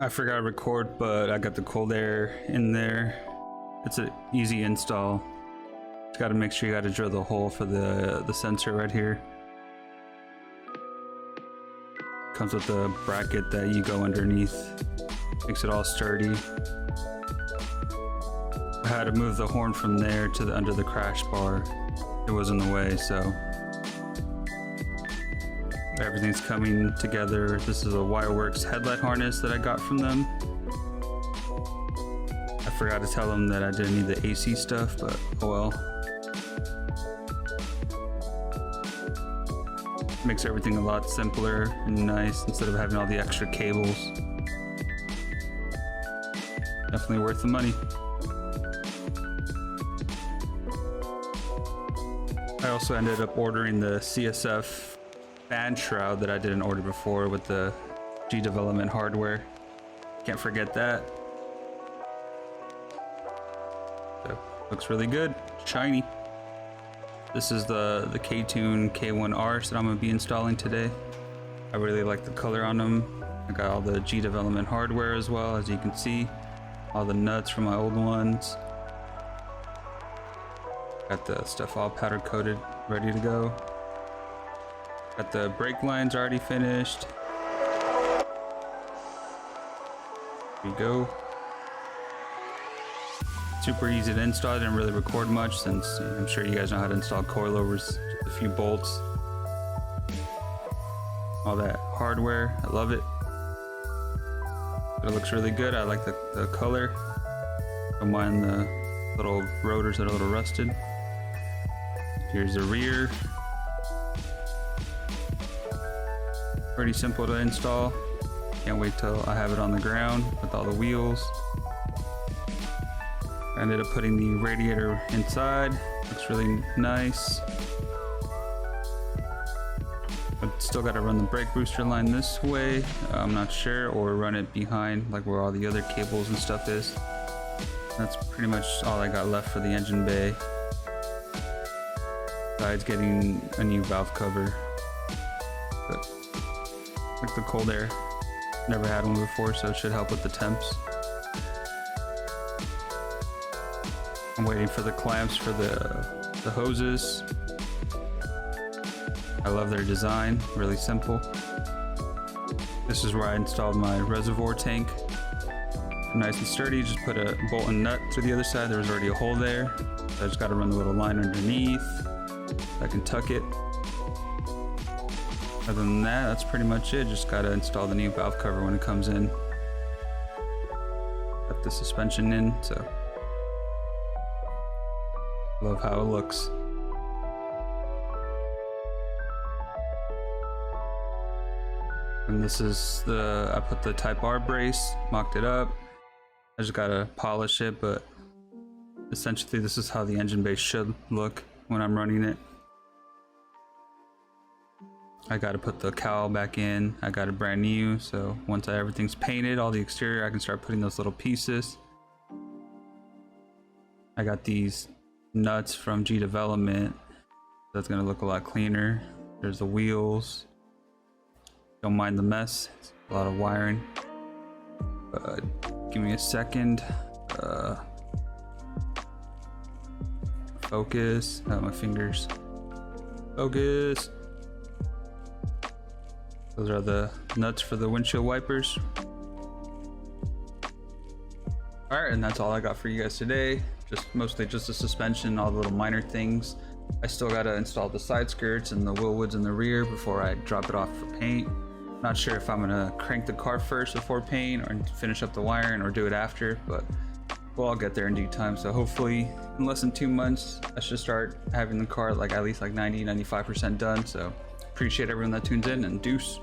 I forgot to record, but I got the cold air in there. It's an easy install. Just got to make sure you got to drill the hole for the sensor right here. Comes with the bracket that you go underneath. Makes it all sturdy. I had to move the horn from there to under the crash bar. It was in the way, so everything's coming together. This is a Wireworks headlight harness that I got from them. I forgot to tell them that I didn't need the AC stuff, but oh well. Makes everything a lot simpler and nice instead of having all the extra cables. Definitely worth the money. I also ended up ordering the CSF band shroud that I didn't order before with the G development hardware. Can't forget that. So, looks really good, shiny. This is the K1R that I'm gonna be installing today. I really like the color on them. I got all the G development hardware as well, as you can see. All the nuts from my old ones. Got the stuff all powder coated, ready to go. Got the brake lines already finished. Here we go. Super easy to install. I didn't really record much since I'm sure you guys know how to install coilovers. Just a few bolts. All that hardware, I love it. It looks really good. I like the color. Don't mind the little rotors that are a little rusted. Here's the rear. Pretty simple to install. Can't wait till I have it on the ground with all the wheels. I ended up putting the radiator inside. Looks really nice. I've still got to run the brake booster line this way. I'm not sure, or run it behind, like where all the other cables and stuff is. That's pretty much all I got left for the engine bay. Besides getting a new valve cover. But like the cold air. Never had one before, so it should help with the temps. I'm waiting for the clamps for the hoses. I love their design, really simple. This is where I installed my reservoir tank. Nice and sturdy, just put a bolt and nut to the other side. There was already a hole there. So I just gotta run the little line underneath. I can tuck it. Other than that, that's pretty much it. Just gotta install the new valve cover when it comes in. Got the suspension in, so love how it looks. And this is I put the Type R brace, mocked it up. I just gotta polish it, but essentially this is how the engine bay should look when I'm running it. I gotta put the cowl back in. I got it brand new, so once everything's painted, all the exterior, I can start putting those little pieces. I got these nuts from G Development. That's gonna look a lot cleaner. There's the wheels. Don't mind the mess. It's a lot of wiring. Give me a second. Focus. Oh, my fingers. Focus. Those are the nuts for the windshield wipers. Alright, and that's all I got for you guys today. Mostly just the suspension, all the little minor things. I still gotta install the side skirts and the wheel woods in the rear before I drop it off for paint. Not sure if I'm gonna crank the car first before paint or finish up the wiring or do it after, but we'll all get there in due time. So hopefully in less than 2 months, I should start having the car at least 90-95% done. So appreciate everyone that tunes in, and deuce.